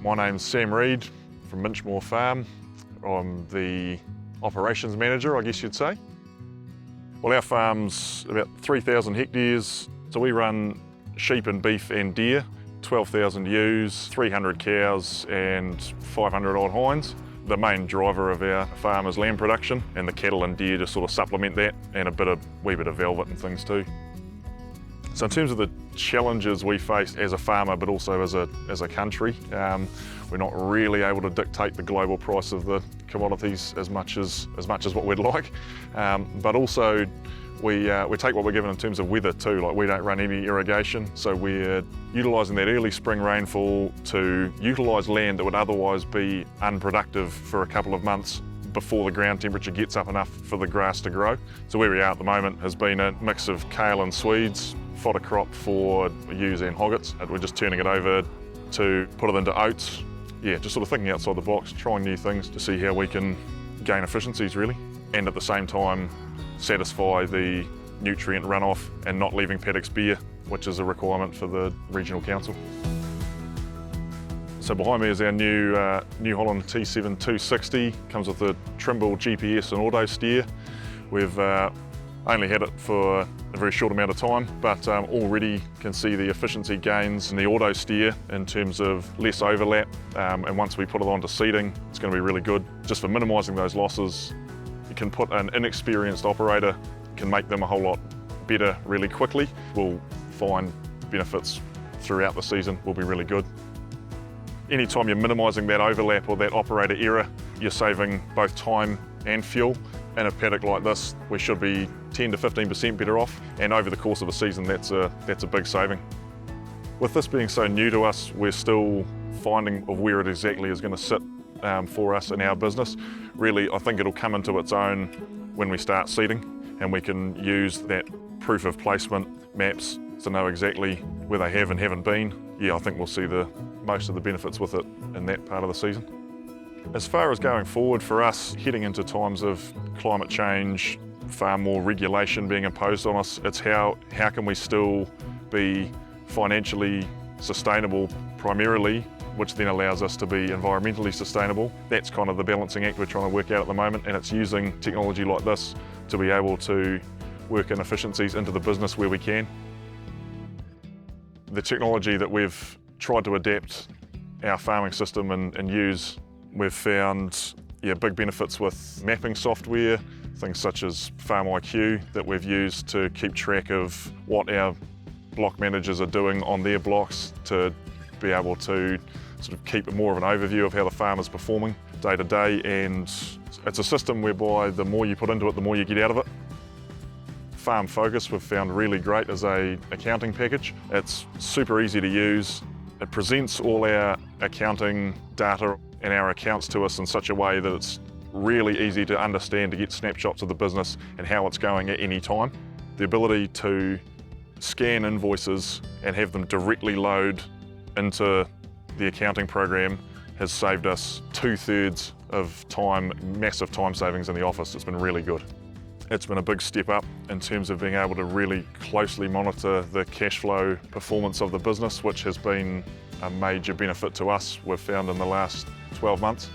My name's Sam Reid from Minchmoor Farm. I'm the operations manager, I guess you'd say. Well, our farm's about 3,000 hectares, so we run sheep and beef and deer, 12,000 ewes, 300 cows and 500 odd hinds. The main driver of our farm is lamb production, and the cattle and deer just sort of supplement that, and a wee bit of velvet and things too. So in terms of the challenges we face as a farmer, but also as a country, we're not really able to dictate the global price of the commodities as much as what we'd like. But also we take what we're given in terms of weather too. Like, we don't run any irrigation, so we're utilising that early spring rainfall to utilise land that would otherwise be unproductive for a couple of months before the ground temperature gets up enough for the grass to grow. So where we are at the moment has been a mix of kale and swedes, fodder crop for ewes and hoggets. We're just turning it over to put it into oats. Yeah, just sort of thinking outside the box, trying new things to see how we can gain efficiencies really, and at the same time satisfy the nutrient runoff and not leaving paddocks bare, which is a requirement for the regional council. So behind me is our new Holland T7.260. Comes with the Trimble GPS and auto steer. We've only had it for a very short amount of time, but already can see the efficiency gains in the auto steer in terms of less overlap, and once we put it onto seeding, it's going to be really good. Just for minimising those losses, you can put an inexperienced operator, can make them a whole lot better really quickly. We'll find benefits throughout the season will be really good. Anytime you're minimising that overlap or that operator error, you're saving both time and fuel. In a paddock like this, we should be 10 to 15% better off, and over the course of a season, that's a big saving. With this being so new to us, we're still finding of where it exactly is going to sit for us in our business. Really, I think it'll come into its own when we start seeding, and we can use that proof of placement maps to know exactly where they have and haven't been. Yeah, I think we'll see most of the benefits with it in that part of the season. As far as going forward for us, heading into times of climate change, far more regulation being imposed on us, it's how can we still be financially sustainable primarily, which then allows us to be environmentally sustainable. That's kind of the balancing act we're trying to work out at the moment, and it's using technology like this to be able to work in efficiencies into the business where we can. The technology that we've tried to adapt our farming system and use, we've found big benefits with mapping software, things such as Farm IQ that we've used to keep track of what our block managers are doing on their blocks, to be able to sort of keep more of an overview of how the farm is performing day to day. And it's a system whereby the more you put into it, the more you get out of it. Farm Focus we've found really great as an accounting package. It's super easy to use. It presents all our accounting data and our accounts to us in such a way that it's really easy to understand, to get snapshots of the business and how it's going at any time. The ability to scan invoices and have them directly load into the accounting program has saved us 2/3 of time, massive time savings in the office. It's been really good. It's been a big step up in terms of being able to really closely monitor the cash flow performance of the business, which has been a major benefit to us, we've found in the last 12 months.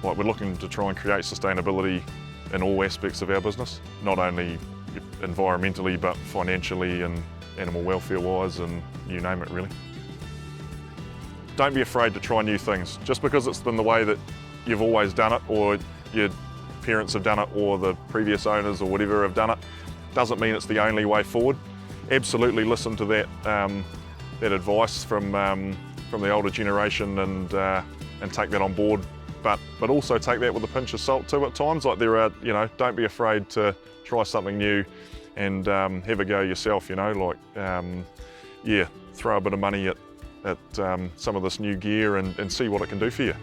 Like, we're looking to try and create sustainability in all aspects of our business, not only environmentally, but financially and animal welfare wise, and you name it really. Don't be afraid to try new things. Just because it's been the way that you've always done it, or your parents have done it, or the previous owners or whatever have done it, doesn't mean it's the only way forward. Absolutely listen to that advice from the older generation and take that on board, but also take that with a pinch of salt too at times. Like, there are, don't be afraid to try something new and have a go yourself, throw a bit of money at some of this new gear and see what it can do for you.